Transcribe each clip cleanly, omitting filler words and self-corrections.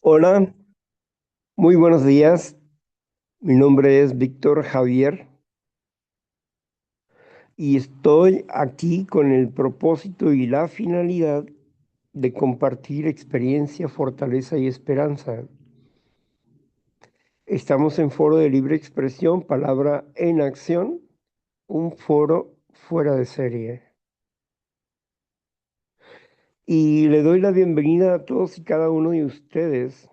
Hola, muy buenos días. Mi nombre es Víctor Javier y estoy aquí con el propósito y la finalidad de compartir experiencia, fortaleza y esperanza. Estamos en Foro de Libre Expresión, Palabra en Acción, un foro fuera de serie. Y le doy la bienvenida a todos y cada uno de ustedes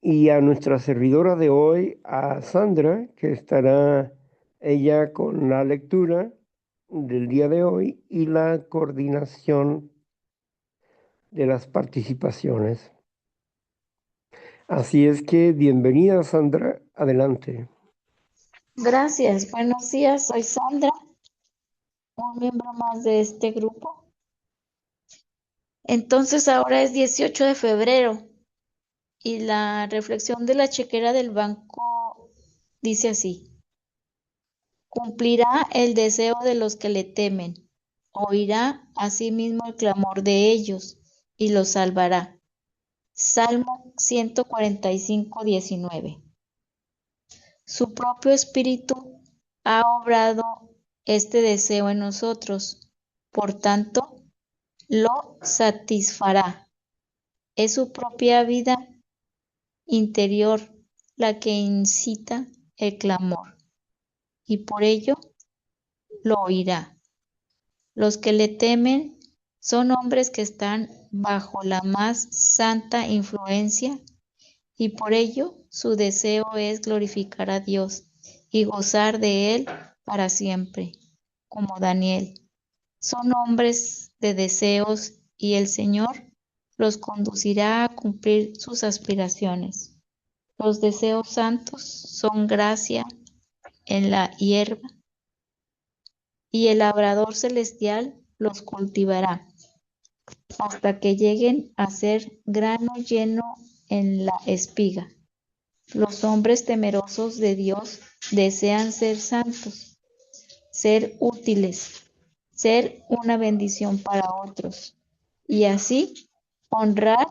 y a nuestra servidora de hoy, a Sandra, que estará ella con la lectura del día de hoy y la coordinación de las participaciones. Así es que bienvenida, Sandra, adelante. Gracias, buenos días, soy Sandra, un miembro más de este grupo. Entonces ahora es 18 de febrero y la reflexión de la chequera del banco dice así: cumplirá el deseo de los que le temen, oirá asimismo el clamor de ellos y los salvará. Salmo 145:19. Su propio espíritu ha obrado este deseo en nosotros, por tanto, lo satisfará. Es su propia vida interior la que incita el clamor, y por ello lo oirá. Los que le temen son hombres que están bajo la más santa influencia, y por ello su deseo es glorificar a Dios y gozar de Él para siempre, como Daniel. Son hombres de deseos y el Señor los conducirá a cumplir sus aspiraciones. Los deseos santos son gracia en la hierba y el labrador celestial los cultivará hasta que lleguen a ser grano lleno en la espiga. Los hombres temerosos de Dios desean ser santos, ser útiles, ser una bendición para otros y así honrar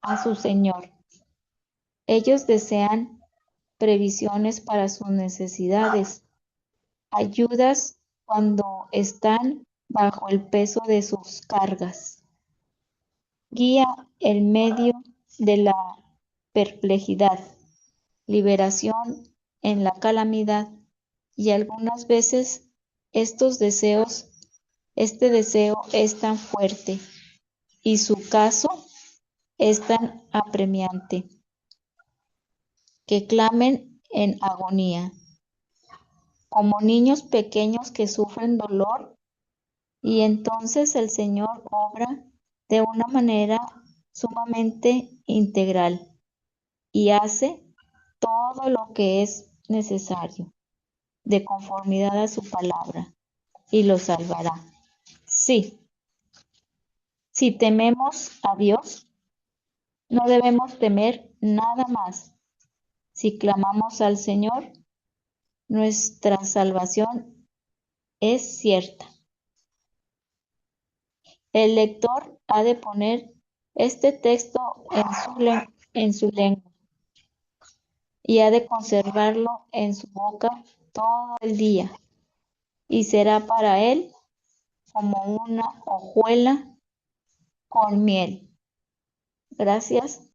a su Señor. Ellos desean previsiones para sus necesidades, ayudas cuando están bajo el peso de sus cargas, guía en medio de la perplejidad, liberación en la calamidad y algunas veces estos deseos, este deseo es tan fuerte y su caso es tan apremiante que clamen en agonía, como niños pequeños que sufren dolor, y entonces el Señor obra de una manera sumamente integral y hace todo lo que es necesario, de conformidad a su palabra, y lo salvará. Sí, si tememos a Dios, no debemos temer nada más. Si clamamos al Señor, nuestra salvación es cierta. El lector ha de poner este texto en su lengua y ha de conservarlo en su boca todo el día, y será para él como una hojuela con miel. Gracias.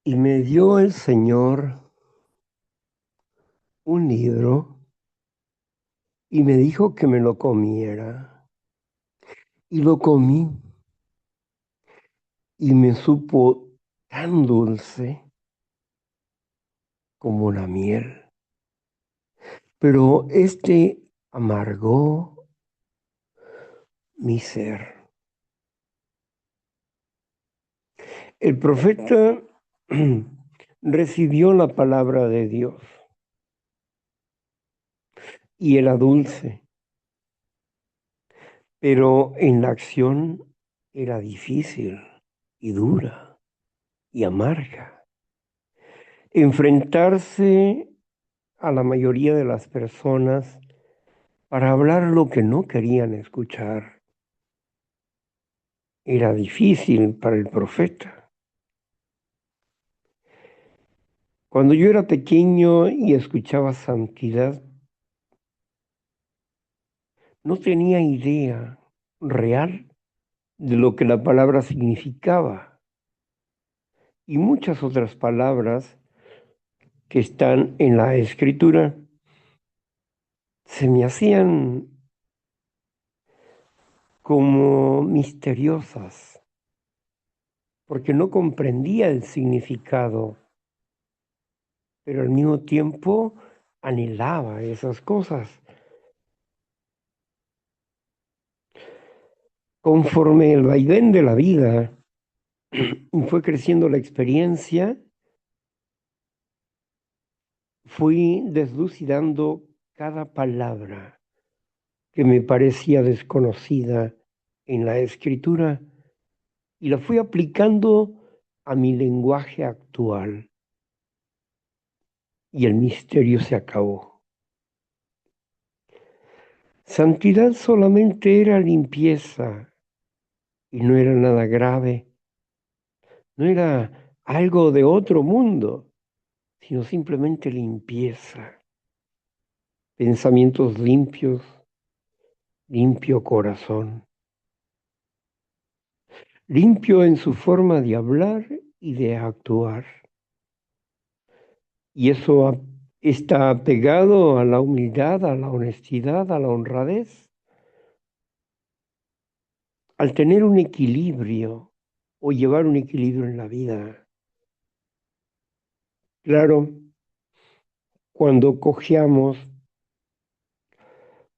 Y me dio el Señor un libro y me dijo que me lo comiera. Y lo comí y me supo tan dulce como la miel. Pero este amargó mi ser. El profeta recibió la palabra de Dios y era dulce, pero en la acción era difícil y dura y amarga. enfrentarse a la mayoría de las personas para hablar lo que no querían escuchar. Era difícil para el profeta. Cuando yo era pequeño y escuchaba santidad, no tenía idea real de lo que la palabra significaba. Y muchas otras palabras que están en la escritura se me hacían como misteriosas, porque no comprendía el significado, pero al mismo tiempo anhelaba esas cosas. Conforme el vaivén de la vida fue creciendo la experiencia, fui deslucidando cada palabra que me parecía desconocida en la escritura y la fui aplicando a mi lenguaje actual y el misterio se acabó. Santidad solamente era limpieza y no era nada grave, no era algo de otro mundo, sino simplemente limpieza, pensamientos limpios, limpio corazón, limpio en su forma de hablar y de actuar. Y eso está pegado a la humildad, a la honestidad, a la honradez. Al tener un equilibrio o llevar un equilibrio en la vida. Claro, cuando cojeamos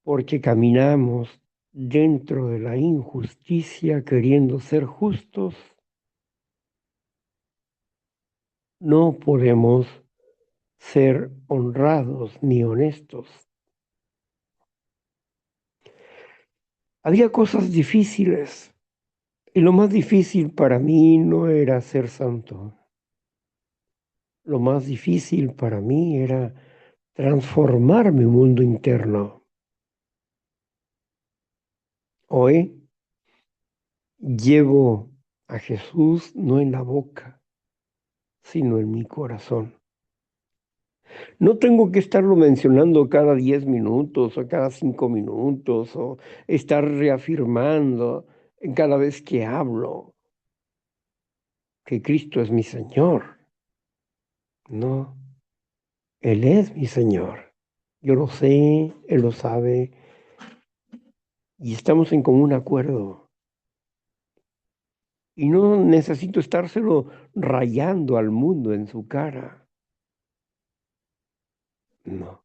porque caminamos dentro de la injusticia queriendo ser justos, no podemos ser honrados ni honestos. Había cosas difíciles y lo más difícil para mí no era ser santo. Lo más difícil para mí era transformar mi mundo interno. Hoy llevo a Jesús no en la boca, sino en mi corazón. No tengo que estarlo mencionando cada 10 minutos o cada 5 minutos o estar reafirmando en cada vez que hablo que Cristo es mi Señor. No, Él es mi Señor. Yo lo sé, Él lo sabe y estamos en común acuerdo. Y no necesito estárselo rayando al mundo en su cara. No.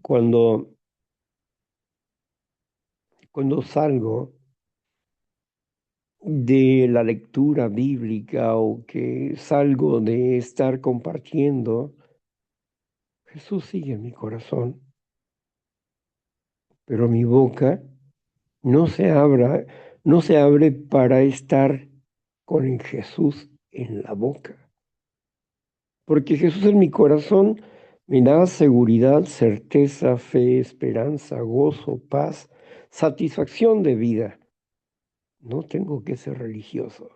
Cuando, cuando salgo de la lectura bíblica o que salgo de estar compartiendo, Jesús sigue en mi corazón, pero mi boca no se abra, no se abre para estar con el Jesús en la boca, porque Jesús en mi corazón me da seguridad, certeza, fe, esperanza, gozo, paz, satisfacción de vida. No tengo que ser religioso.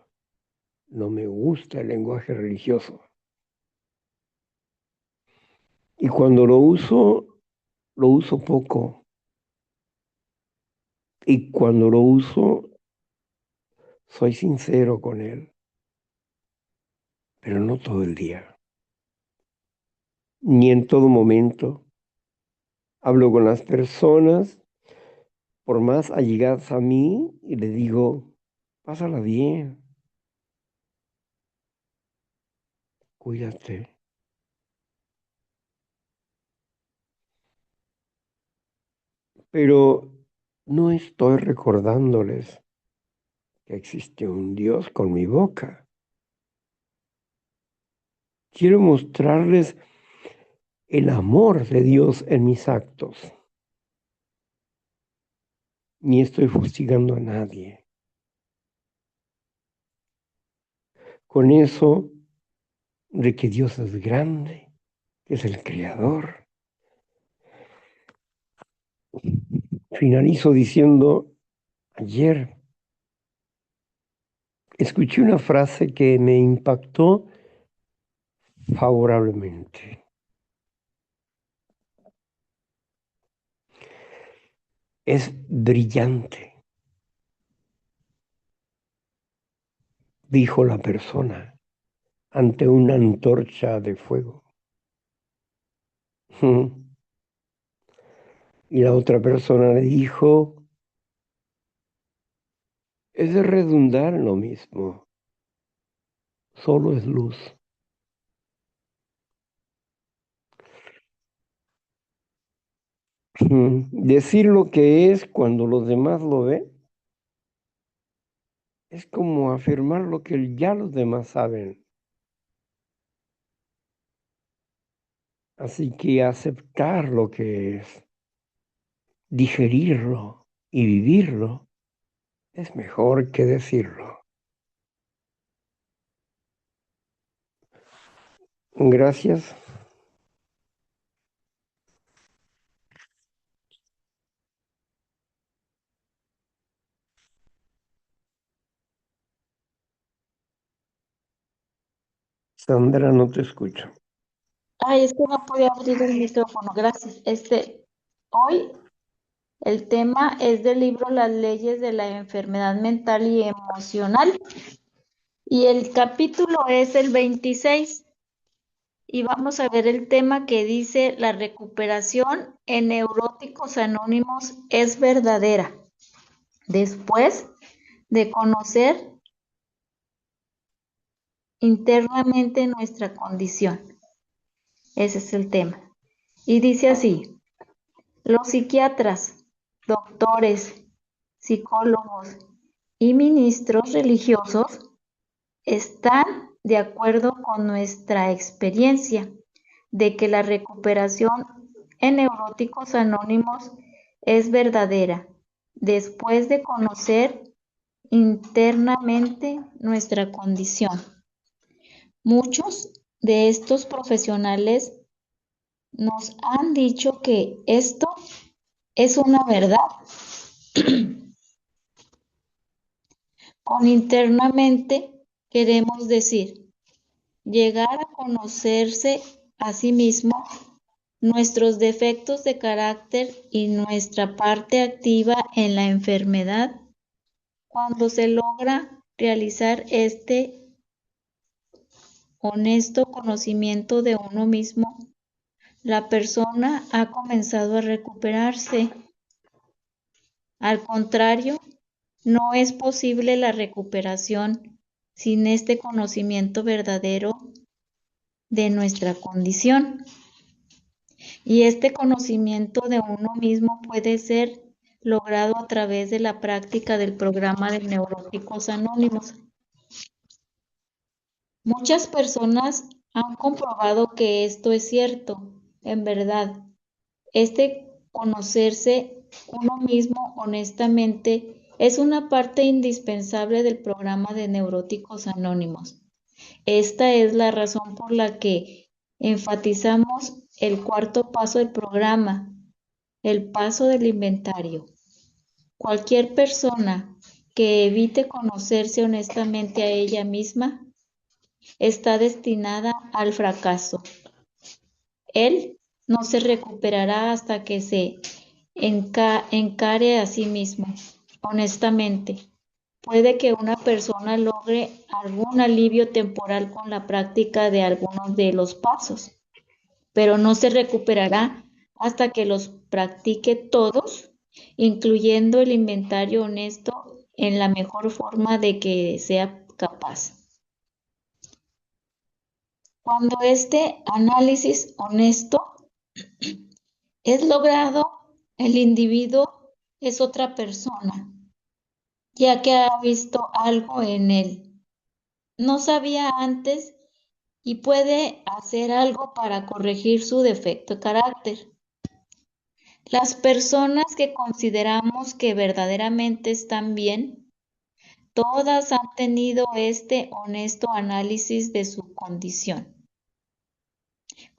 No me gusta el lenguaje religioso. Y cuando lo uso poco. Y cuando lo uso, soy sincero con él, pero no todo el día, ni en todo momento. Hablo con las personas, por más allegadas a mí, y le digo, pásala bien, cuídate. Pero no estoy recordándoles que existe un Dios con mi boca. Quiero mostrarles el amor de Dios en mis actos. Ni estoy fustigando a nadie. Con eso de que Dios es grande, que es el creador. Finalizo diciendo, ayer escuché una frase que me impactó favorablemente. Es brillante, dijo la persona ante una antorcha de fuego. Y la otra persona le dijo, es de redundar en lo mismo, solo es luz. Decir lo que es cuando los demás lo ven es como afirmar lo que ya los demás saben. Así que aceptar lo que es, digerirlo y vivirlo es mejor que decirlo. Gracias. Sandra, no te escucho. Ay, es que no podía abrir el micrófono, gracias. Hoy el tema es del libro Las leyes de la enfermedad mental y emocional y el capítulo es el 26 y vamos a ver el tema que dice la recuperación en neuróticos anónimos es verdadera después de conocer internamente nuestra condición. Ese es el tema. Y dice así, los psiquiatras, doctores, psicólogos y ministros religiosos están de acuerdo con nuestra experiencia de que la recuperación en neuróticos anónimos es verdadera después de conocer internamente nuestra condición. Muchos de estos profesionales nos han dicho que esto es una verdad. Con internamente queremos decir llegar a conocerse a sí mismo, nuestros defectos de carácter y nuestra parte activa en la enfermedad. Cuando se logra realizar este honesto conocimiento de uno mismo, la persona ha comenzado a recuperarse. Al contrario, no es posible la recuperación sin este conocimiento verdadero de nuestra condición. Y este conocimiento de uno mismo puede ser logrado a través de la práctica del programa de Neuróticos Anónimos. Muchas personas han comprobado que esto es cierto, en verdad. Este conocerse uno mismo honestamente es una parte indispensable del programa de Neuróticos Anónimos. Esta es la razón por la que enfatizamos el cuarto paso del programa, el paso del inventario. Cualquier persona que evite conocerse honestamente a ella misma está destinada al fracaso. Él no se recuperará hasta que se encare a sí mismo honestamente. Puede que una persona logre algún alivio temporal con la práctica de algunos de los pasos, pero no se recuperará hasta que los practique todos, incluyendo el inventario honesto en la mejor forma de que sea capaz. Cuando este análisis honesto es logrado, el individuo es otra persona, ya que ha visto algo en él. No sabía antes y puede hacer algo para corregir su defecto de carácter. Las personas que consideramos que verdaderamente están bien, todas han tenido este honesto análisis de su condición.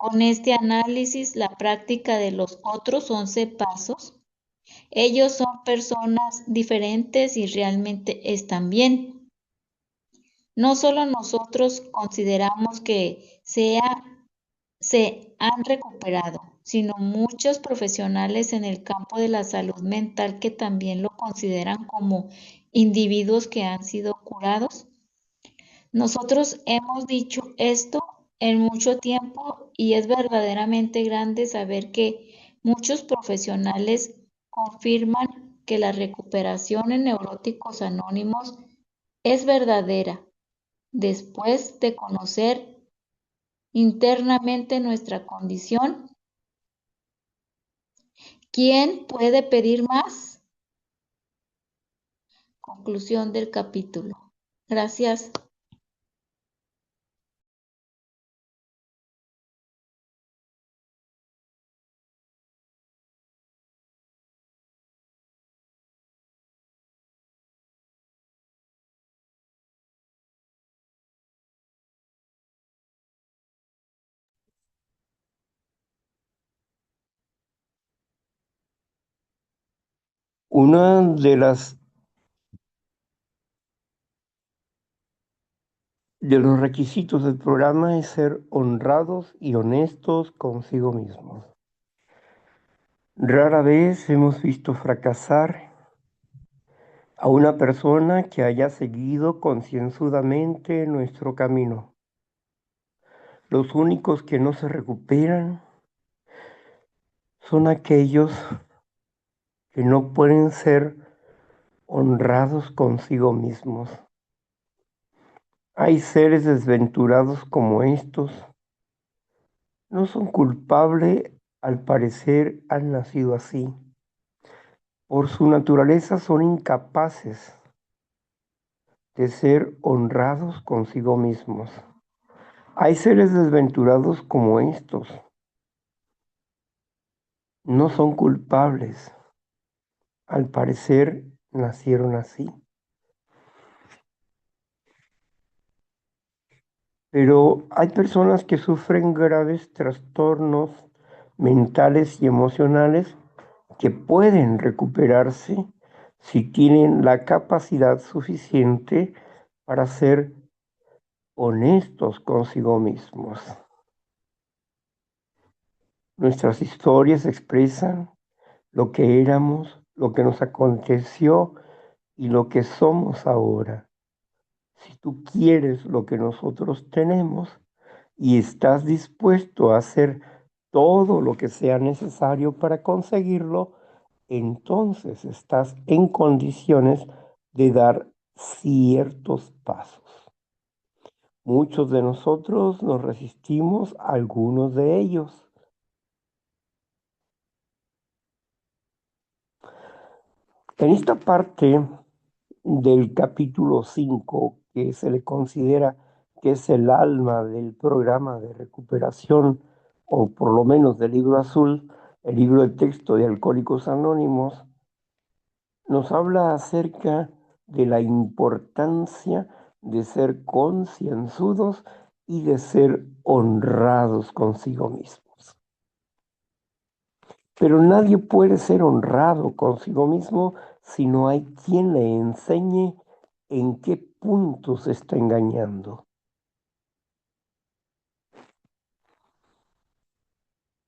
Con este análisis, la práctica de los otros 11 pasos, ellos son personas diferentes y realmente están bien. No solo nosotros consideramos que se han recuperado, sino muchos profesionales en el campo de la salud mental que también lo consideran como individuos que han sido curados. Nosotros hemos dicho esto en mucho tiempo y es verdaderamente grande saber que muchos profesionales confirman que la recuperación en Neuróticos Anónimos es verdadera después de conocer internamente nuestra condición. ¿Quién puede pedir más? Conclusión del capítulo. Gracias. Una de los requisitos del programa es ser honrados y honestos consigo mismos. Rara vez hemos visto fracasar a una persona que haya seguido concienzudamente nuestro camino. Los únicos que no se recuperan son aquellos que no pueden ser honrados consigo mismos. Hay seres desventurados como estos. No son culpables, al parecer han nacido así. Por su naturaleza son incapaces de ser honrados consigo mismos. Hay seres desventurados como estos. No son culpables, al parecer nacieron así. Pero hay personas que sufren graves trastornos mentales y emocionales que pueden recuperarse si tienen la capacidad suficiente para ser honestos consigo mismos. Nuestras historias expresan lo que éramos, lo que nos aconteció y lo que somos ahora. Si tú quieres lo que nosotros tenemos y estás dispuesto a hacer todo lo que sea necesario para conseguirlo, entonces estás en condiciones de dar ciertos pasos. Muchos de nosotros nos resistimos a algunos de ellos. En esta parte del capítulo 5, que se le considera que es el alma del programa de recuperación, o por lo menos del libro azul, el libro de texto de Alcohólicos Anónimos, nos habla acerca de la importancia de ser concienzudos y de ser honrados consigo mismos. Pero nadie puede ser honrado consigo mismo si no hay quien le enseñe en qué punto se está engañando,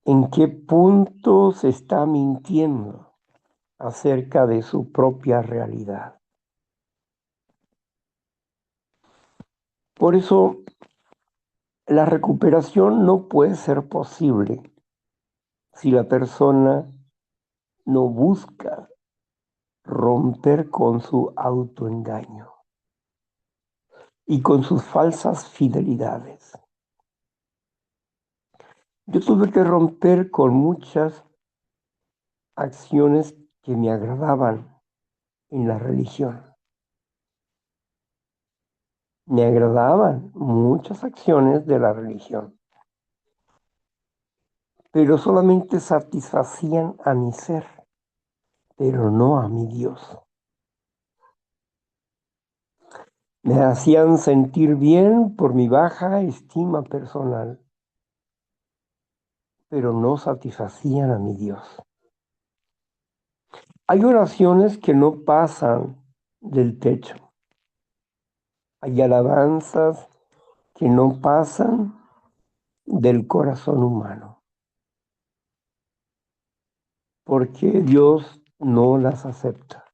en qué punto se está mintiendo acerca de su propia realidad. Por eso, la recuperación no puede ser posible si la persona no busca romper con su autoengaño y con sus falsas fidelidades. Yo tuve que romper con muchas acciones que me agradaban en la religión. Me agradaban muchas acciones de la religión, pero solamente satisfacían a mi ser, pero no a mi Dios. Me hacían sentir bien por mi baja estima personal, pero no satisfacían a mi Dios. Hay oraciones que no pasan del techo. Hay alabanzas que no pasan del corazón humano, porque Dios no las acepta.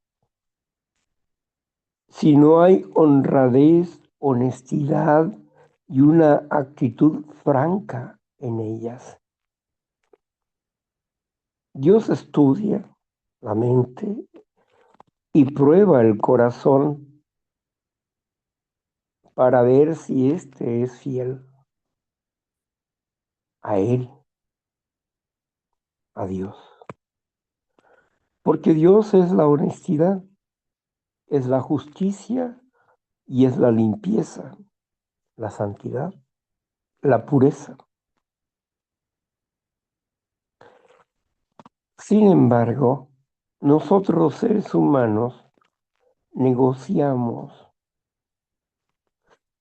Si no hay honradez, honestidad y una actitud franca en ellas, Dios estudia la mente y prueba el corazón para ver si éste es fiel a Él, a Dios. Porque Dios es la honestidad, es la justicia y es la limpieza, la santidad, la pureza. Sin embargo, nosotros los seres humanos negociamos.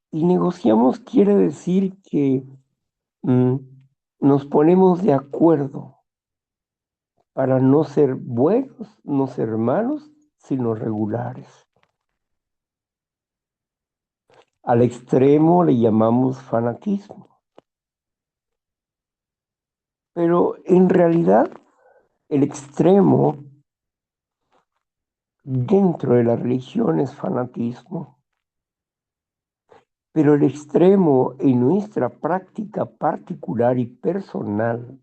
Y negociamos quiere decir que mm, nos ponemos de acuerdo para no ser buenos, no ser malos, sino regulares. Al extremo le llamamos fanatismo. Pero en realidad el extremo dentro de la religión es fanatismo. Pero el extremo en nuestra práctica particular y personal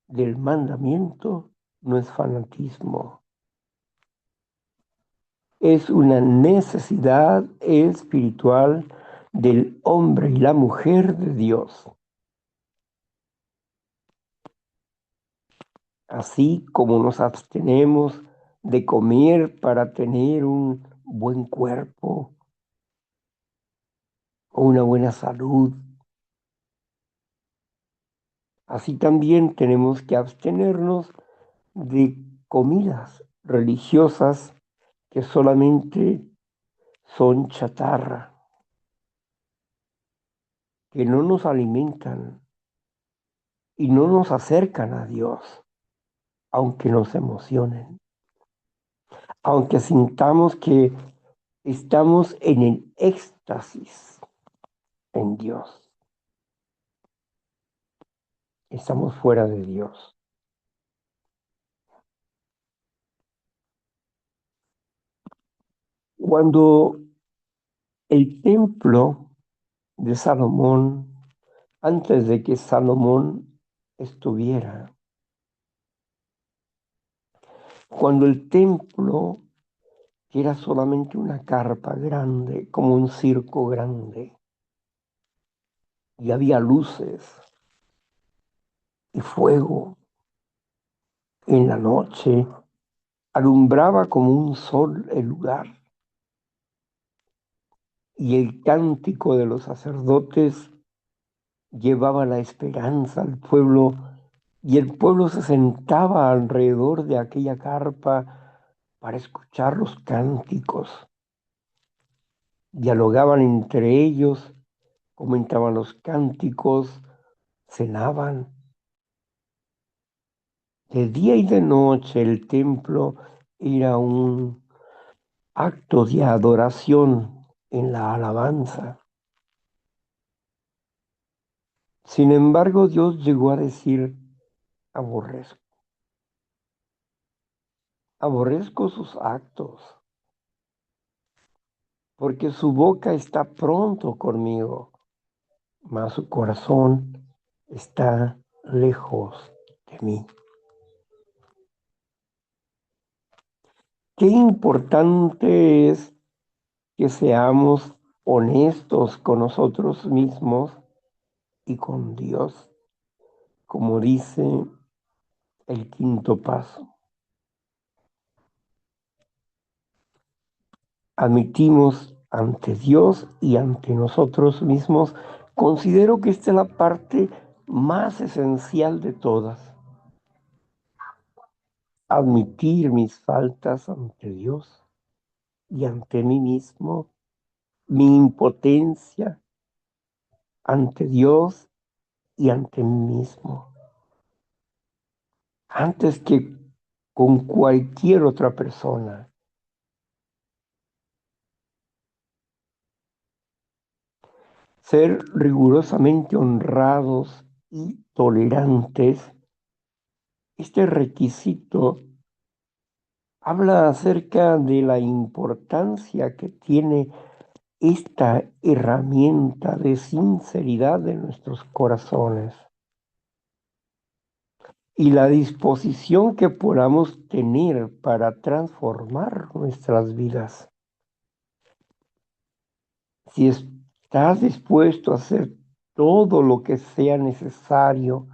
del mandamiento no es fanatismo. Es una necesidad espiritual del hombre y la mujer de Dios. Así como nos abstenemos de comer para tener un buen cuerpo o una buena salud, así también tenemos que abstenernos de comidas religiosas que solamente son chatarra, que no nos alimentan y no nos acercan a Dios, aunque nos emocionen, aunque sintamos que estamos en el éxtasis en Dios, estamos fuera de Dios. Cuando el templo de Salomón, antes de que Salomón estuviera, cuando el templo era solamente una carpa grande, como un circo grande, y había luces y fuego en la noche, alumbraba como un sol el lugar, y el cántico de los sacerdotes llevaba la esperanza al pueblo, y el pueblo se sentaba alrededor de aquella carpa para escuchar los cánticos. Dialogaban entre ellos, comentaban los cánticos, cenaban. De día y de noche el templo era un acto de adoración en la alabanza. Sin embargo, Dios llegó a decir, aborrezco, aborrezco sus actos, porque su boca está pronto conmigo, mas su corazón está lejos de mí. Qué importante es que seamos honestos con nosotros mismos y con Dios, como dice el quinto paso. Admitimos ante Dios y ante nosotros mismos. Considero que esta es la parte más esencial de todas. Admitir mis faltas ante Dios y ante mí mismo, mi impotencia ante Dios y ante mí mismo. antes que con cualquier otra persona. Ser rigurosamente honrados y tolerantes, este requisito habla acerca de la importancia que tiene esta herramienta de sinceridad de nuestros corazones y la disposición que podamos tener para transformar nuestras vidas. Si estás dispuesto a hacer todo lo que sea necesario,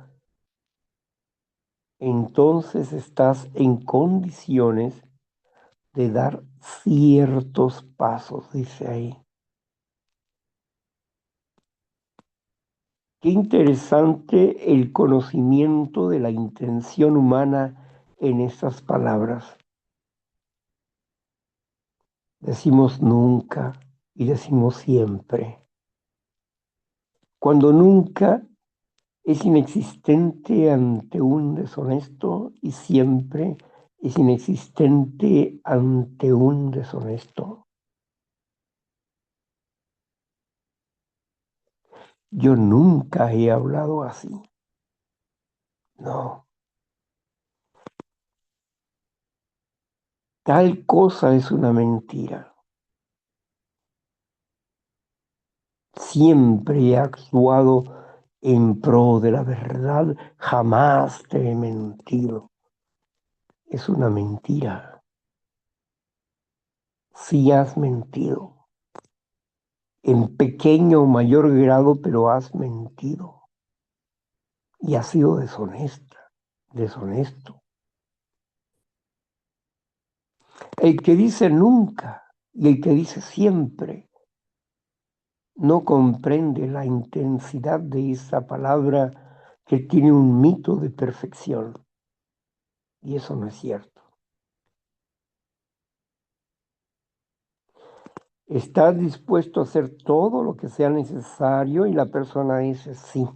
entonces estás en condiciones de dar ciertos pasos, dice ahí. Qué interesante el conocimiento de la intención humana en estas palabras. Decimos nunca y decimos siempre. Cuando nunca es inexistente ante un deshonesto y siempre es inexistente ante un deshonesto. Yo nunca he hablado así. No. Tal cosa es una mentira. Siempre he actuado en pro de la verdad. Jamás te he mentido. Es una mentira. Sí has mentido. En pequeño o mayor grado, pero has mentido. Y has sido deshonesta, deshonesto. El que dice nunca y el que dice siempre no comprende la intensidad de esa palabra que tiene un mito de perfección. Y eso no es cierto. ¿Estás dispuesto a hacer todo lo que sea necesario? Y la persona dice sí.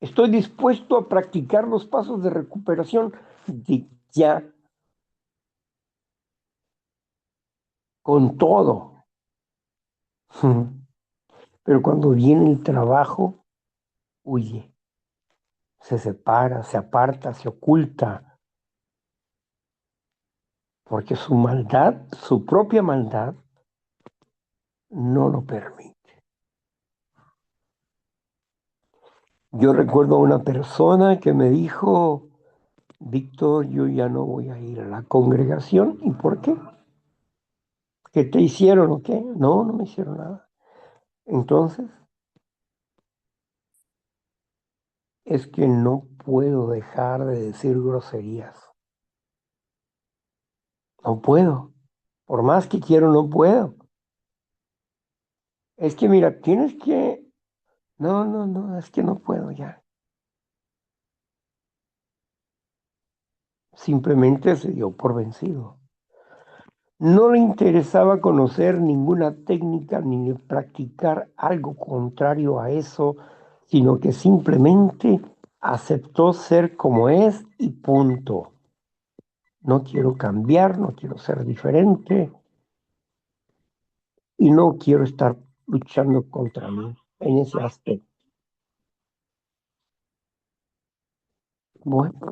Estoy dispuesto a practicar los pasos de recuperación de ya, con todo. Pero cuando viene el trabajo, huye, se separa, se aparta, se oculta, porque su maldad, su propia maldad, no lo permite. Yo recuerdo a una persona que me dijo, Víctor, yo ya no voy a ir a la congregación. ¿Y por qué? ¿Qué te hicieron o qué? No, no me hicieron nada. Entonces, es que no puedo dejar de decir groserías. No puedo. Por más que quiero, no puedo. Es que mira, tienes que... No, no, no, es que no puedo ya. Simplemente se dio por vencido. No le interesaba conocer ninguna técnica ni practicar algo contrario a eso, sino que simplemente aceptó ser como es y punto. No quiero cambiar, no quiero ser diferente y no quiero estar luchando contra mí en ese aspecto. Bueno,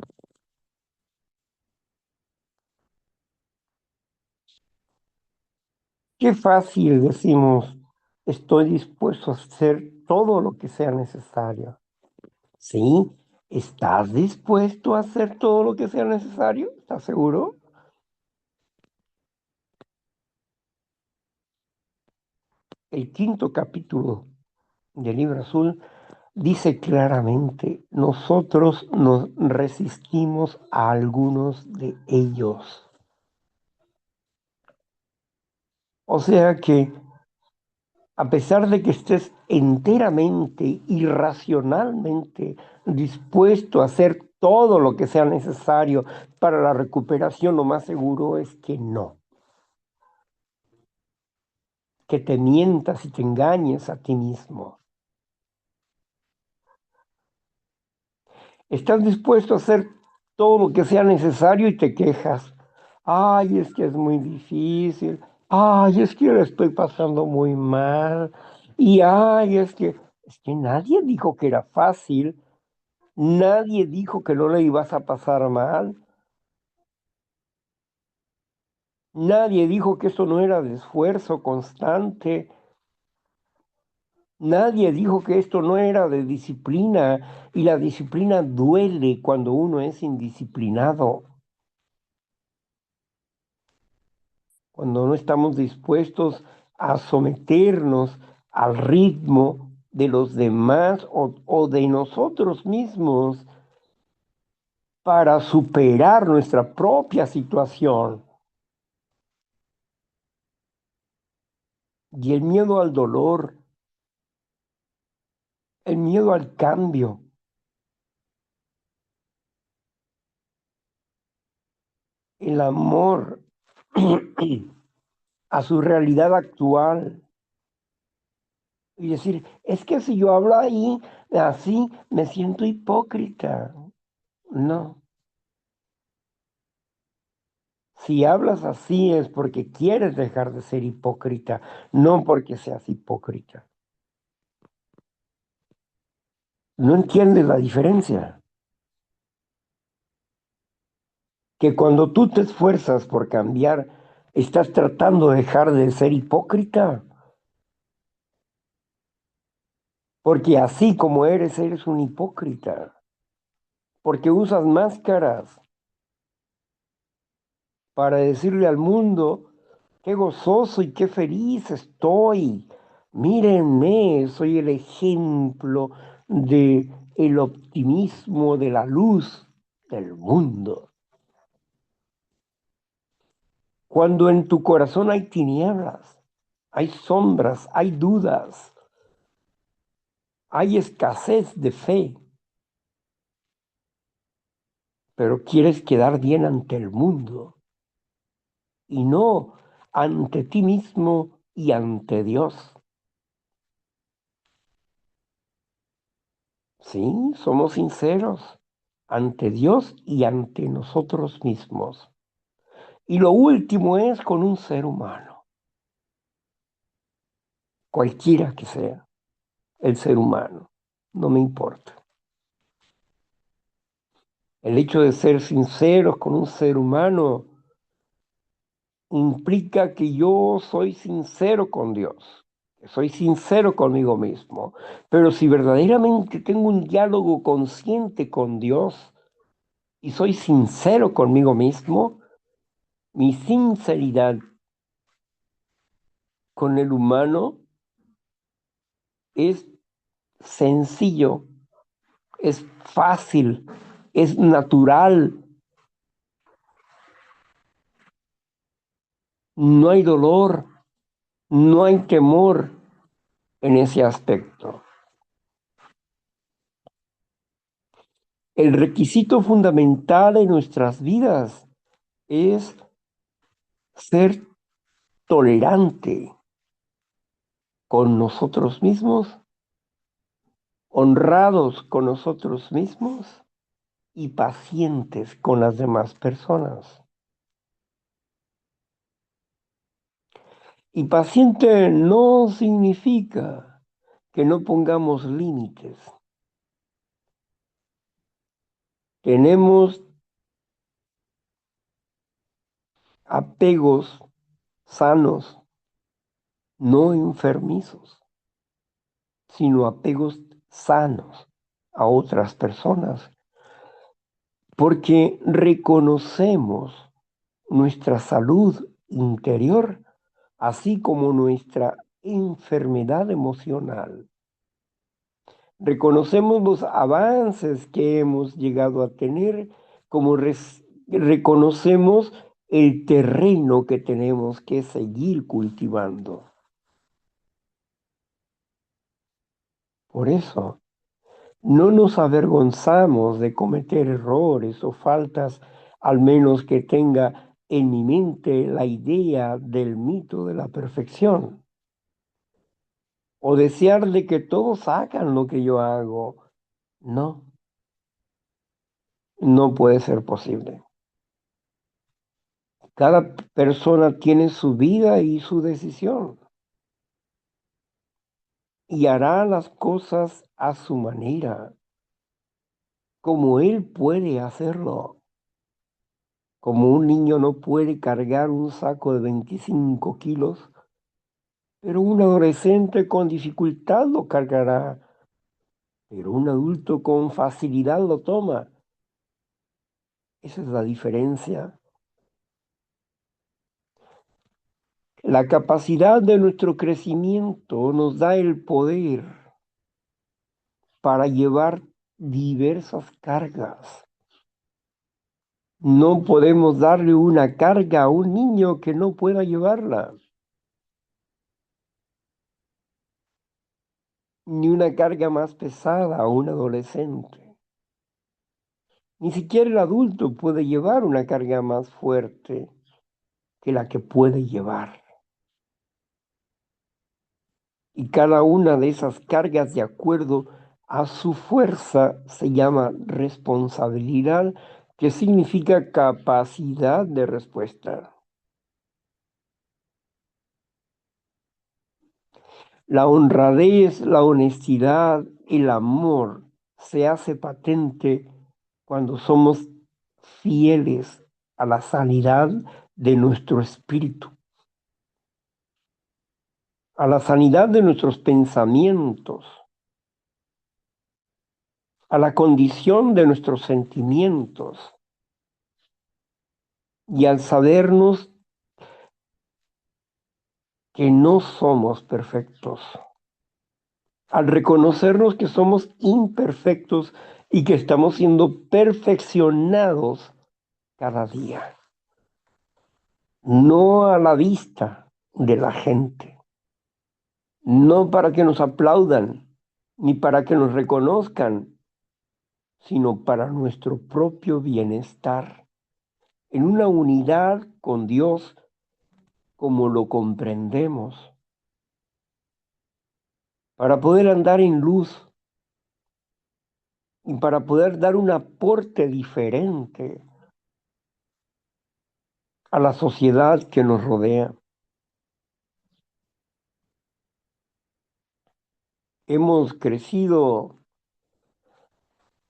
qué fácil decimos, estoy dispuesto a hacer todo lo que sea necesario. ¿Sí? ¿Estás dispuesto a hacer todo lo que sea necesario? ¿Estás seguro? El quinto capítulo del Libro Azul dice claramente, nosotros nos resistimos a algunos de ellos. O sea que a pesar de que estés enteramente y racionalmente dispuesto a hacer todo lo que sea necesario para la recuperación, lo más seguro es que no, que te mientas y te engañes a ti mismo. Estás dispuesto a hacer todo lo que sea necesario y te quejas. Ay, es que es muy difícil. Ay, es que yo la estoy pasando muy mal. Y ay, es que nadie dijo que era fácil. Nadie dijo que no le ibas a pasar mal. Nadie dijo que eso no era de esfuerzo constante. Nadie dijo que esto no era de disciplina. Y la disciplina duele cuando uno es indisciplinado. Cuando no estamos dispuestos a someternos al ritmo de los demás o de nosotros mismos para superar nuestra propia situación. Y el miedo al dolor, el miedo al cambio, el amor a su realidad actual. Y decir, es que si yo hablo ahí así, me siento hipócrita. No, si hablas así es porque quieres dejar de ser hipócrita, no porque seas hipócrita. No entiendes la diferencia. Que cuando tú te esfuerzas por cambiar, estás tratando de dejar de ser hipócrita. Porque así como eres un hipócrita. Porque usas máscaras para decirle al mundo qué gozoso y qué feliz estoy. Mírenme, soy el ejemplo de el optimismo de la luz del mundo. Cuando en tu corazón hay tinieblas, hay sombras, hay dudas, hay escasez de fe, pero quieres quedar bien ante el mundo y no ante ti mismo y ante Dios. Sí, somos sinceros ante Dios y ante nosotros mismos. Y lo último es con un ser humano, cualquiera que sea el ser humano, no me importa. El hecho de ser sinceros con un ser humano implica que yo soy sincero con Dios, que soy sincero conmigo mismo. Pero si verdaderamente tengo un diálogo consciente con Dios y soy sincero conmigo mismo, mi sinceridad con el humano es sencillo, es fácil, es natural, no hay dolor, no hay temor en ese aspecto. El requisito fundamental en nuestras vidas es ser tolerante con nosotros mismos, honrados con nosotros mismos y pacientes con las demás personas. Y paciente no significa que no pongamos límites. Tenemos apegos sanos, no enfermizos, sino apegos sanos a otras personas, porque reconocemos nuestra salud interior, así como nuestra enfermedad emocional. Reconocemos los avances que hemos llegado a tener, como reconocemos el terreno que tenemos que seguir cultivando. Por eso, no nos avergonzamos de cometer errores o faltas, al menos que tenga en mi mente la idea del mito de la perfección, o desear de que todos hagan lo que yo hago. No, No puede ser posible. Cada persona tiene su vida y su decisión y hará las cosas a su manera, como él puede hacerlo. Como un niño no puede cargar un saco de 25 kilos, pero un adolescente con dificultad lo cargará, pero un adulto con facilidad lo toma. Esa es la diferencia. La capacidad de nuestro crecimiento nos da el poder para llevar diversas cargas. No podemos darle una carga a un niño que no pueda llevarla, ni una carga más pesada a un adolescente. Ni siquiera el adulto puede llevar una carga más fuerte que la que puede llevar. Y cada una de esas cargas, de acuerdo a su fuerza, se llama responsabilidad, que significa capacidad de respuesta. La honradez, la honestidad, el amor se hace patente cuando somos fieles a la sanidad de nuestro espíritu, a la sanidad de nuestros pensamientos, a la condición de nuestros sentimientos y al sabernos que no somos perfectos, al reconocernos que somos imperfectos y que estamos siendo perfeccionados cada día, no a la vista de la gente, no para que nos aplaudan, ni para que nos reconozcan, sino para nuestro propio bienestar, en una unidad con Dios como lo comprendemos, para poder andar en luz y para poder dar un aporte diferente a la sociedad que nos rodea. Hemos crecido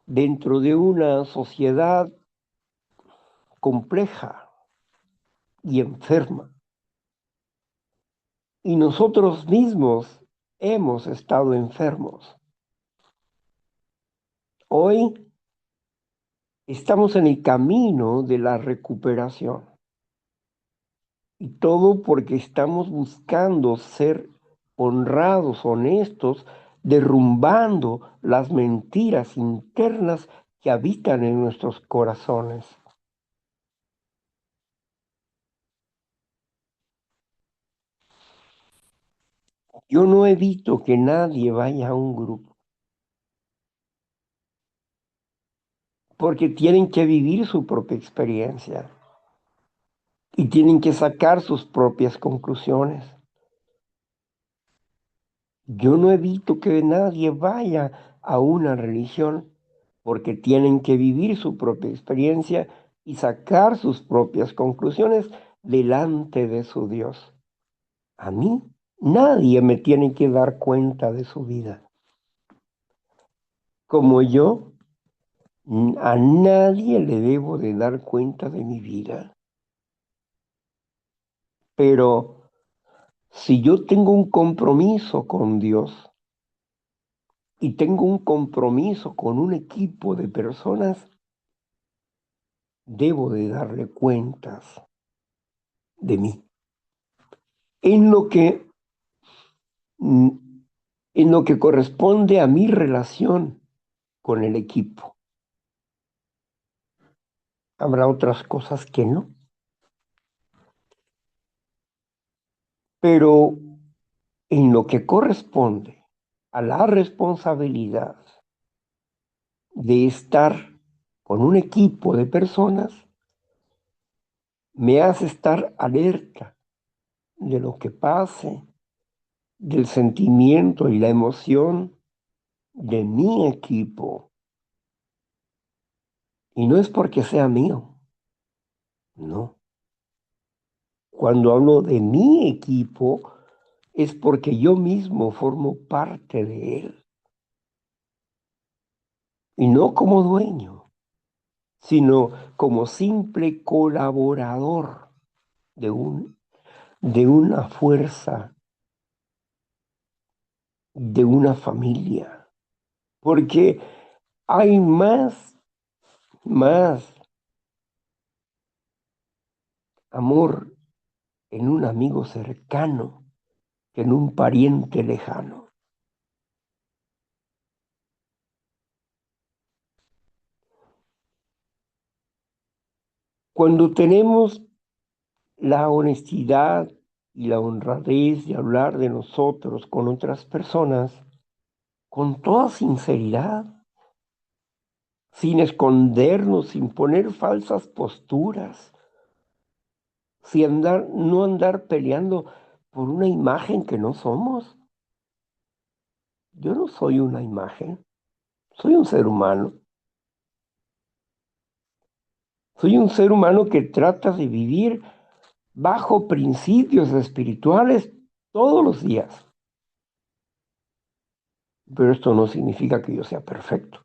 dentro de una sociedad compleja y enferma, y nosotros mismos hemos estado enfermos. Hoy estamos en el camino de la recuperación, y todo porque estamos buscando ser honrados, honestos, derrumbando las mentiras internas que habitan en nuestros corazones. Yo no evito que nadie vaya a un grupo, porque tienen que vivir su propia experiencia y tienen que sacar sus propias conclusiones. Yo no evito que nadie vaya a una religión, porque tienen que vivir su propia experiencia y sacar sus propias conclusiones delante de su Dios. A mí nadie me tiene que dar cuenta de su vida. Como yo, a nadie le debo de dar cuenta de mi vida. Pero si yo tengo un compromiso con Dios y tengo un compromiso con un equipo de personas, debo de darle cuentas de mí. En lo que, mm, en lo que corresponde a mi relación con el equipo. Habrá otras cosas que no. Pero en lo que corresponde a la responsabilidad de estar con un equipo de personas, me hace estar alerta de lo que pase, del sentimiento y la emoción de mi equipo. Y no es porque sea mío, no. Cuando hablo de mi equipo, es porque yo mismo formo parte de él. Y no como dueño, sino como simple colaborador de de una fuerza, de una familia. Porque hay más amor en un amigo cercano que en un pariente lejano. Cuando tenemos la honestidad y la honradez de hablar de nosotros con otras personas, con toda sinceridad, sin escondernos, sin poner falsas posturas, no andar peleando por una imagen que no somos. Yo no soy una imagen, soy un ser humano. Soy un ser humano que trata de vivir bajo principios espirituales todos los días. Pero esto no significa que yo sea perfecto,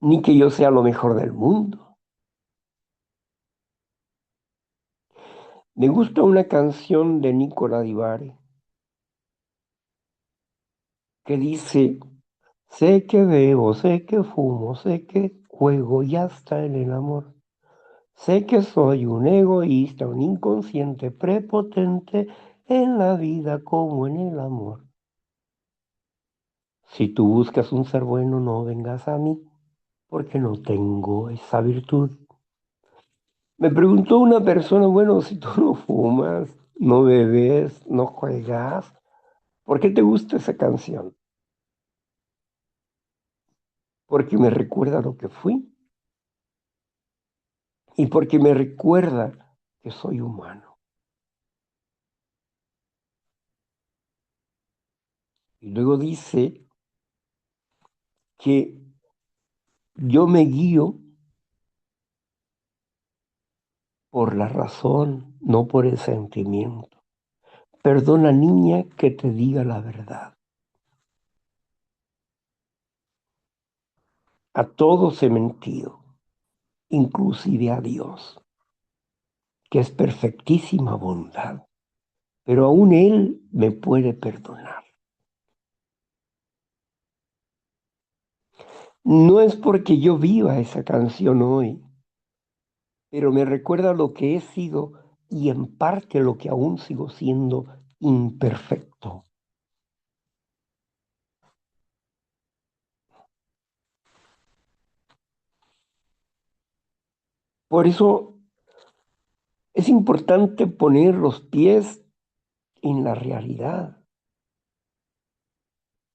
ni que yo sea lo mejor del mundo. Me gusta una canción de Nicola Di Bari que dice, sé que bebo, sé que fumo, sé que juego y hasta en el amor. Sé que soy un egoísta, un inconsciente prepotente en la vida como en el amor. Si tú buscas un ser bueno, no vengas a mí, porque no tengo esa virtud. Me preguntó una persona, bueno, si tú no fumas, no bebes, no juegas, ¿por qué te gusta esa canción? Porque me recuerda lo que fui y porque me recuerda que soy humano. Y luego dice que yo me guío por la razón, no por el sentimiento. Perdona, niña, que te diga la verdad. A todos he mentido, inclusive a Dios, que es perfectísima bondad, pero aún Él me puede perdonar. No es porque yo viva esa canción hoy, pero me recuerda lo que he sido y en parte lo que aún sigo siendo imperfecto. Por eso es importante poner los pies en la realidad.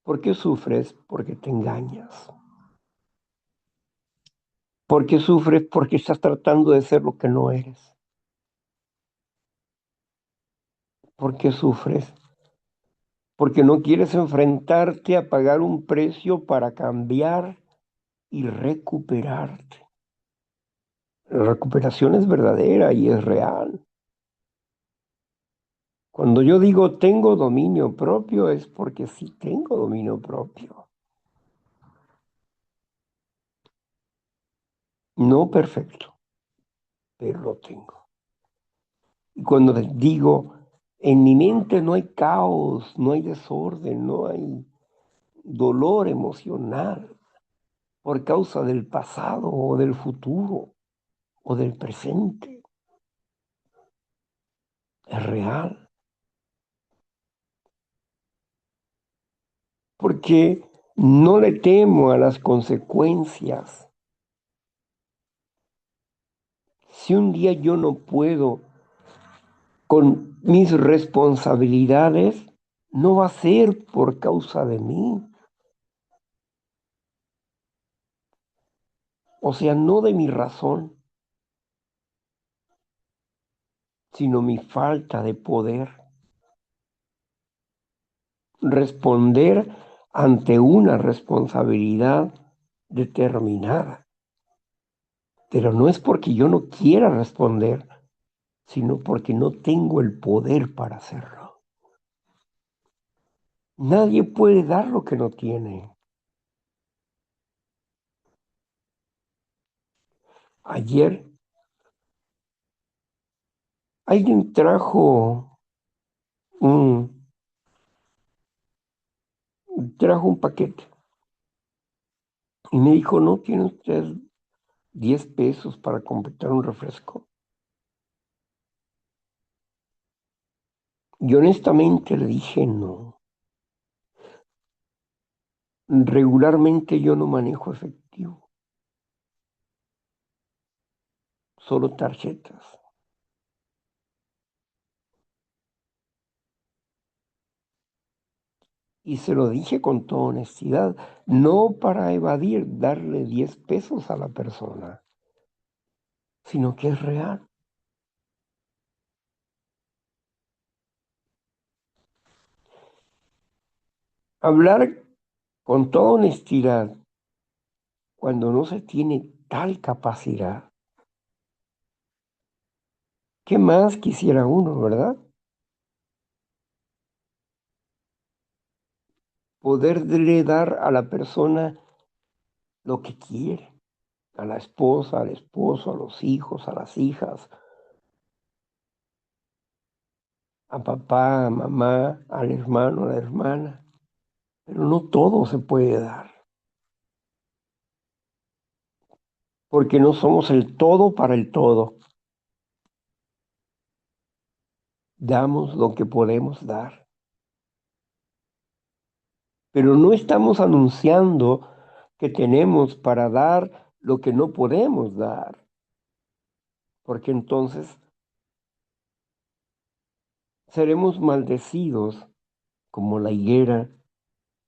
¿Por qué sufres? Porque te engañas. ¿Por qué sufres? Porque estás tratando de ser lo que no eres. ¿Por qué sufres? Porque no quieres enfrentarte a pagar un precio para cambiar y recuperarte. La recuperación es verdadera y es real. Cuando yo digo tengo dominio propio es porque sí tengo dominio propio. No perfecto, pero lo tengo. Y cuando les digo, en mi mente no hay caos, no hay desorden, no hay dolor emocional por causa del pasado o del futuro o del presente. Es real. Porque no le temo a las consecuencias. Si un día yo no puedo con mis responsabilidades, no va a ser por causa de mí. O sea, no de mi razón, sino mi falta de poder responder ante una responsabilidad determinada. Pero no es porque yo no quiera responder, sino porque no tengo el poder para hacerlo. Nadie puede dar lo que no tiene. Ayer alguien un, trajo un paquete y me dijo, ¿no tiene usted 10 pesos para completar un refresco? Y honestamente le dije, no. Regularmente yo no manejo efectivo, solo tarjetas. Y se lo dije con toda honestidad, no para evadir darle 10 pesos a la persona, sino que es real. Hablar con toda honestidad cuando no se tiene tal capacidad. ¿Qué más quisiera uno, verdad? Poderle dar a la persona lo que quiere, a la esposa, al esposo, a los hijos, a las hijas, a papá, a mamá, al hermano, a la hermana. Pero no todo se puede dar, porque no somos el todo para el todo. Damos lo que podemos dar, pero no estamos anunciando que tenemos para dar lo que no podemos dar, porque entonces seremos maldecidos como la higuera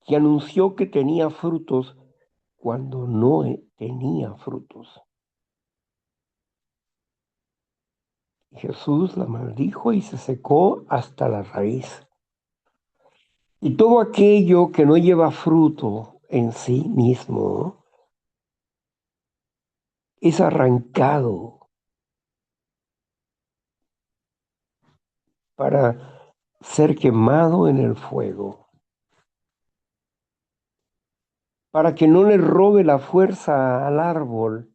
que anunció que tenía frutos cuando no tenía frutos. Jesús la maldijo y se secó hasta la raíz. Y todo aquello que no lleva fruto en sí mismo es arrancado para ser quemado en el fuego, para que no le robe la fuerza al árbol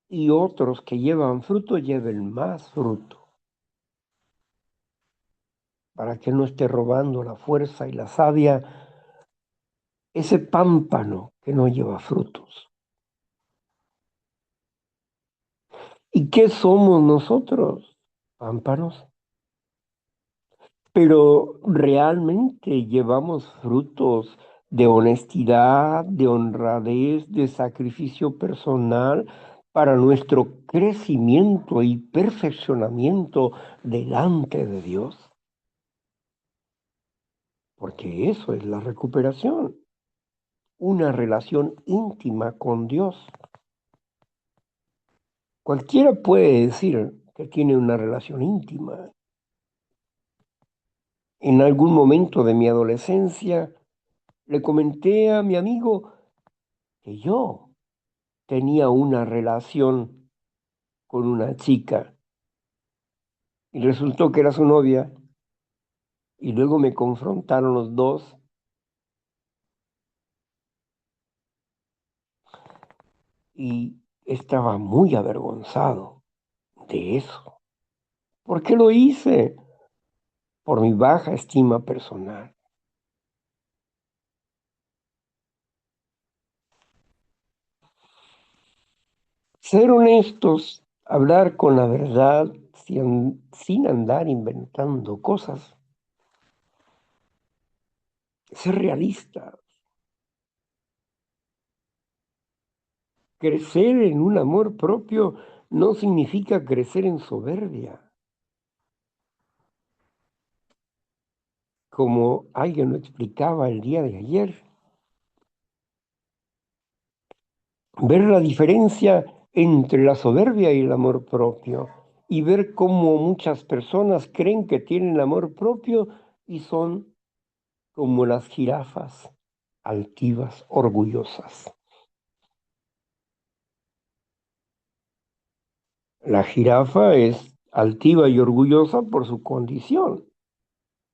y otros que llevan fruto lleven más fruto, para que no esté robando la fuerza y la savia ese pámpano que no lleva frutos. ¿Y qué somos nosotros? Pámpanos. Pero realmente llevamos frutos de honestidad, de honradez, de sacrificio personal para nuestro crecimiento y perfeccionamiento delante de Dios. Porque eso es la recuperación, una relación íntima con Dios. Cualquiera puede decir que tiene una relación íntima. En algún momento de mi adolescencia le comenté a mi amigo que yo tenía una relación con una chica y resultó que era su novia y luego me confrontaron los dos y estaba muy avergonzado de eso. ¿Por qué lo hice? Por mi baja estima personal. Ser honestos, hablar con la verdad sin andar inventando cosas, ser realista, crecer en un amor propio no significa crecer en soberbia, como alguien lo explicaba el día de ayer. Ver la diferencia entre la soberbia y el amor propio y ver cómo muchas personas creen que tienen amor propio y son como las jirafas, altivas, orgullosas. La jirafa es altiva y orgullosa por su condición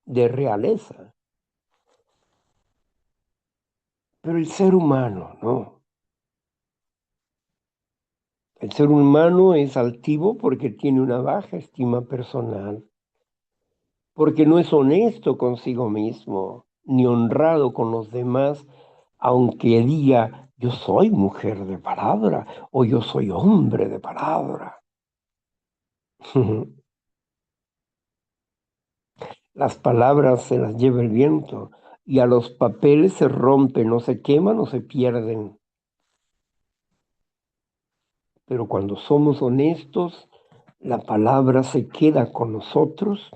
de realeza, pero el ser humano, no. El ser humano es altivo porque tiene una baja estima personal, porque no es honesto consigo mismo, ni honrado con los demás, aunque diga, yo soy mujer de palabra o yo soy hombre de palabra. Las palabras se las lleva el viento y a los papeles se rompen, no se queman o se pierden. Pero cuando somos honestos, la palabra se queda con nosotros,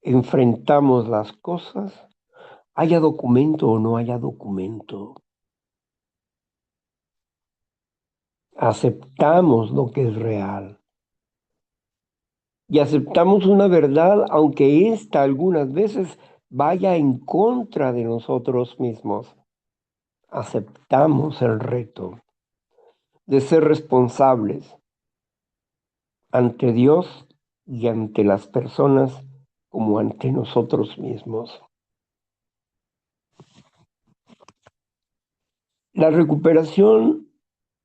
enfrentamos las cosas, haya documento o no haya documento. Aceptamos lo que es real y aceptamos una verdad, aunque ésta algunas veces vaya en contra de nosotros mismos. Aceptamos el reto de ser responsables ante Dios y ante las personas como ante nosotros mismos. La recuperación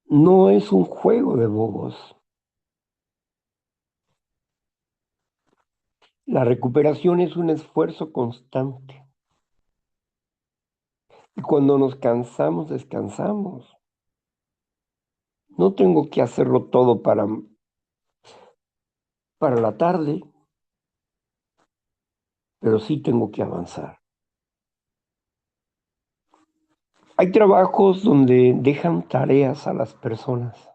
no es un juego de bobos. La recuperación es un esfuerzo constante. Y cuando nos cansamos, descansamos. No tengo que hacerlo todo para la tarde, pero sí tengo que avanzar. Hay trabajos donde dejan tareas a las personas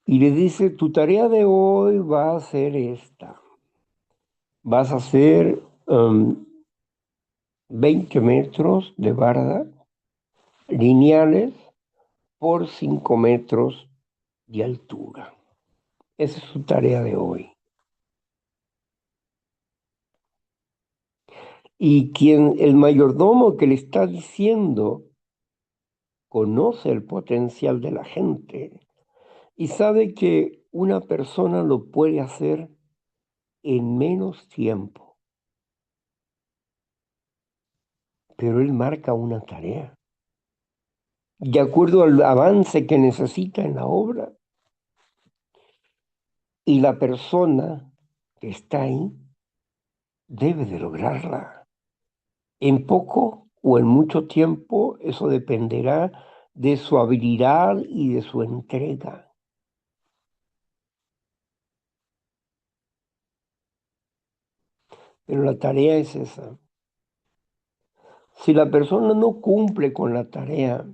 y le dice, tu tarea de hoy va a ser esta. Vas a hacer 20 metros de barda lineales por 5 metros de altura. Esa es su tarea de hoy. Y el mayordomo que le está diciendo, conoce el potencial de la gente y sabe que una persona lo puede hacer en menos tiempo, pero él marca una tarea de acuerdo al avance que necesita en la obra. Y la persona que está ahí debe de lograrla. En poco o en mucho tiempo, eso dependerá de su habilidad y de su entrega. Pero la tarea es esa. Si la persona no cumple con la tarea,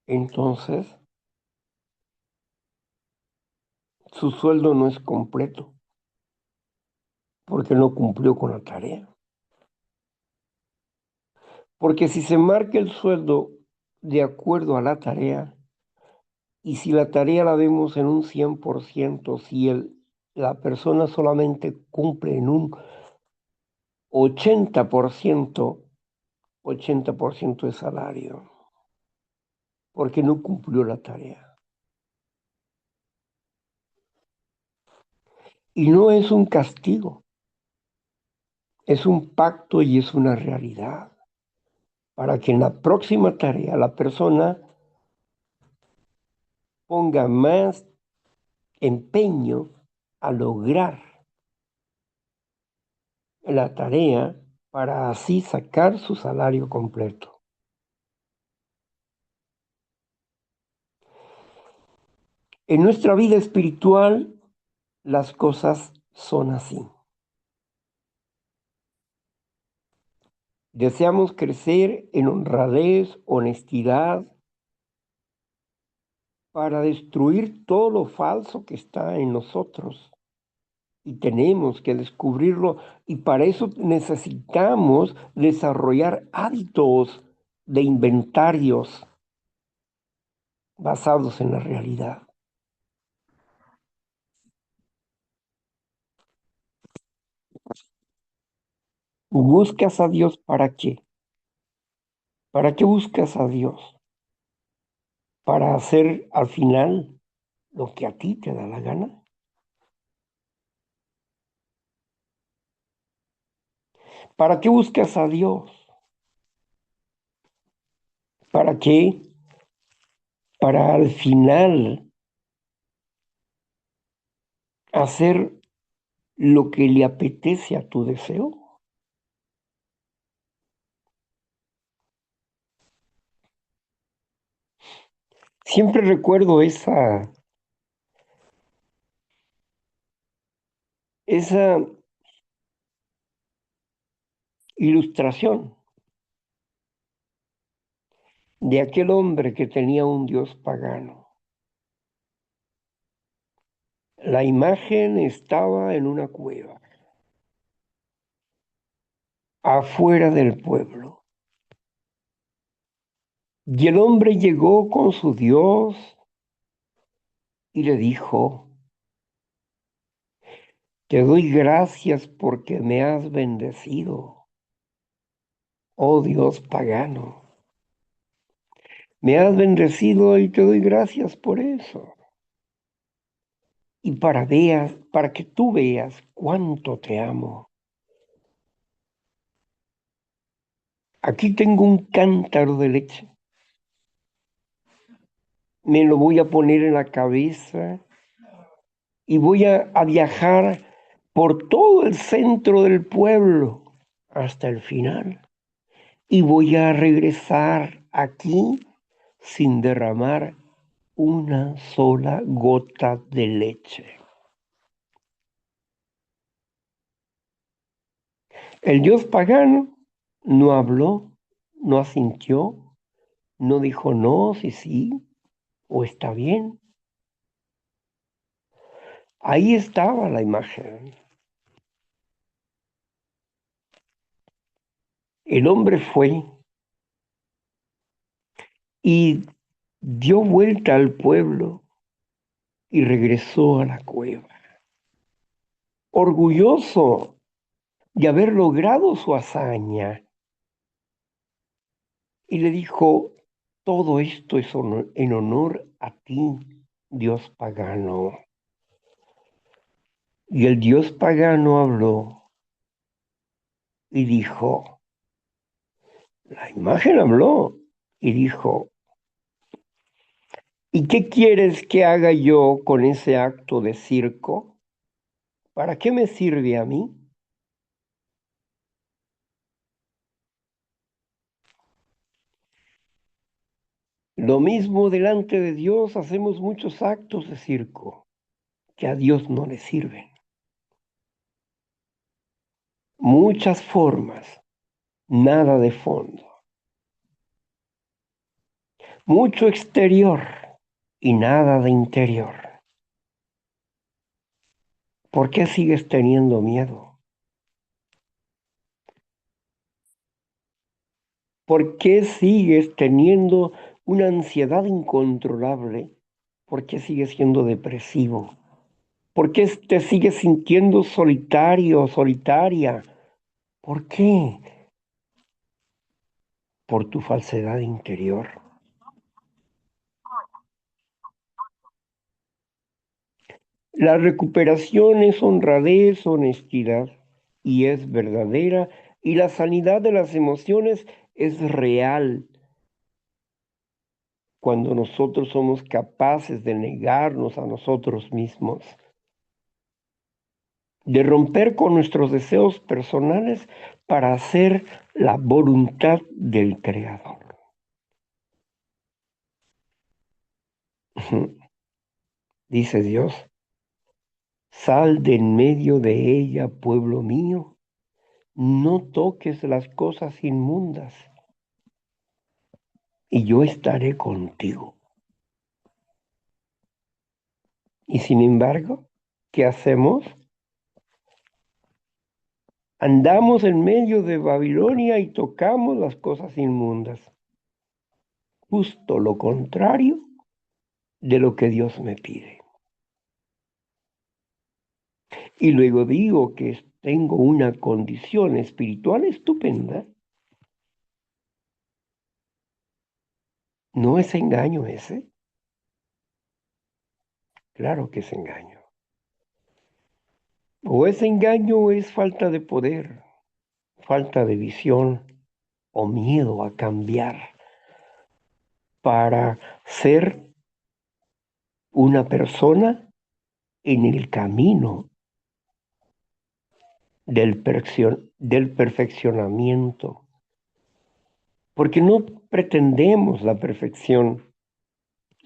entonces su sueldo no es completo porque no cumplió con la tarea. Porque si se marca el sueldo de acuerdo a la tarea, y si la tarea la vemos en un 100%, si la persona solamente cumple en un 80%, 80% de salario, porque no cumplió la tarea. Y no es un castigo, es un pacto y es una realidad, para que en la próxima tarea la persona ponga más empeño a lograr la tarea para así sacar su salario completo. En nuestra vida espiritual, las cosas son así. Deseamos crecer en honradez, honestidad, para destruir todo lo falso que está en nosotros. Y tenemos que descubrirlo y para eso necesitamos desarrollar hábitos de inventarios basados en la realidad. ¿Buscas a Dios para qué? ¿Para qué buscas a Dios? para hacer al final lo que a ti te da la gana? ¿Para qué buscas a Dios? ¿Para qué? Para al final hacer lo que le apetece a tu deseo. Siempre recuerdo esa ilustración de aquel hombre que tenía un dios pagano. La imagen estaba en una cueva, afuera del pueblo. Y el hombre llegó con su Dios y le dijo, te doy gracias porque me has bendecido, oh Dios pagano. Me has bendecido y te doy gracias por eso. Y para que tú veas cuánto te amo. Aquí tengo un cántaro de leche. Me lo voy a poner en la cabeza y voy a viajar por todo el centro del pueblo hasta el final. Y voy a regresar aquí sin derramar una sola gota de leche. El dios pagano no habló, no asintió, no dijo no, si sí, o está bien. Ahí estaba la imagen. El hombre fue y dio vuelta al pueblo y regresó a la cueva, orgulloso de haber logrado su hazaña. Y le dijo, todo esto es en honor a ti, dios pagano. Y el dios pagano habló y dijo, la imagen habló y dijo, ¿y qué quieres que haga yo con ese acto de circo? ¿Para qué me sirve a mí? Lo mismo delante de Dios hacemos muchos actos de circo que a Dios no le sirven. Muchas formas, nada de fondo. Mucho exterior y nada de interior. ¿Por qué sigues teniendo miedo? ¿Por qué sigues teniendo una ansiedad incontrolable? ¿Por qué sigues siendo depresivo? ¿Por qué te sigues sintiendo solitario o solitaria? ¿Por qué? Por tu falsedad interior. La recuperación es honradez, honestidad y es verdadera, y la sanidad de las emociones es real cuando nosotros somos capaces de negarnos a nosotros mismos, de romper con nuestros deseos personales para hacer la voluntad del Creador. Dice Dios, sal de en medio de ella, pueblo mío, no toques las cosas inmundas, y yo estaré contigo. Y sin embargo, ¿qué hacemos? Andamos en medio de Babilonia y tocamos las cosas inmundas. Justo lo contrario de lo que Dios me pide. Y luego digo que tengo una condición espiritual estupenda. ¿No es engaño ese? Claro que es engaño. O ese engaño es falta de poder, falta de visión o miedo a cambiar para ser una persona en el camino del perfeccionamiento. Porque no pretendemos la perfección,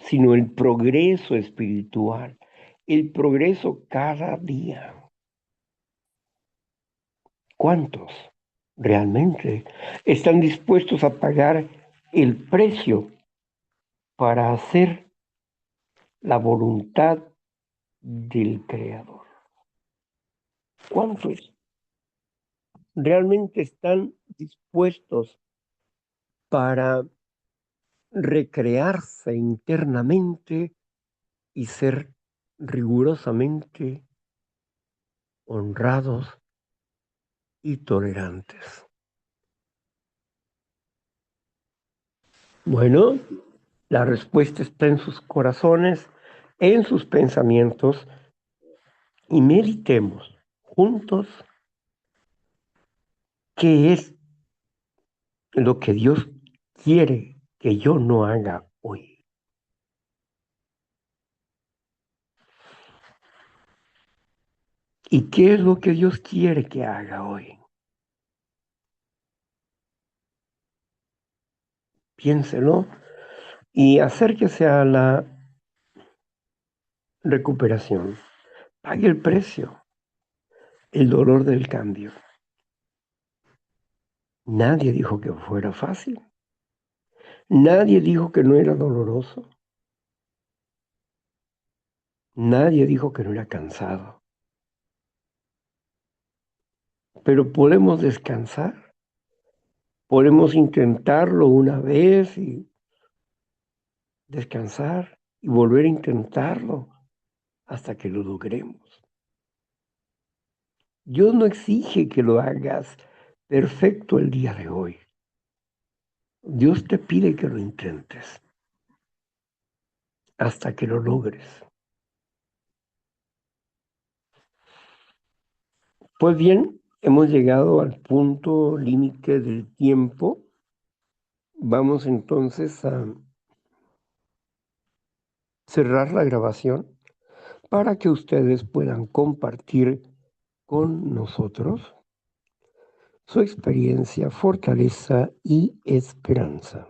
sino el progreso espiritual, el progreso cada día. ¿Cuántos realmente están dispuestos a pagar el precio para hacer la voluntad del Creador? ¿Cuántos realmente están dispuestos para recrearse internamente y ser rigurosamente honrados y tolerantes? Bueno, la respuesta está en sus corazones, en sus pensamientos, y meditemos juntos qué es lo que Dios quiere que yo no haga hoy. ¿Y qué es lo que Dios quiere que haga hoy? Piénselo y acérquese a la recuperación. Pague el precio, el dolor del cambio. Nadie dijo que fuera fácil. Nadie dijo que no era doloroso. Nadie dijo que no era cansado. Pero podemos descansar. Podemos intentarlo una vez y descansar y volver a intentarlo hasta que lo logremos. Dios no exige que lo hagas perfecto el día de hoy. Dios te pide que lo intentes hasta que lo logres. Pues bien, hemos llegado al punto límite del tiempo. Vamos entonces a cerrar la grabación para que ustedes puedan compartir con nosotros su experiencia, fortaleza y esperanza.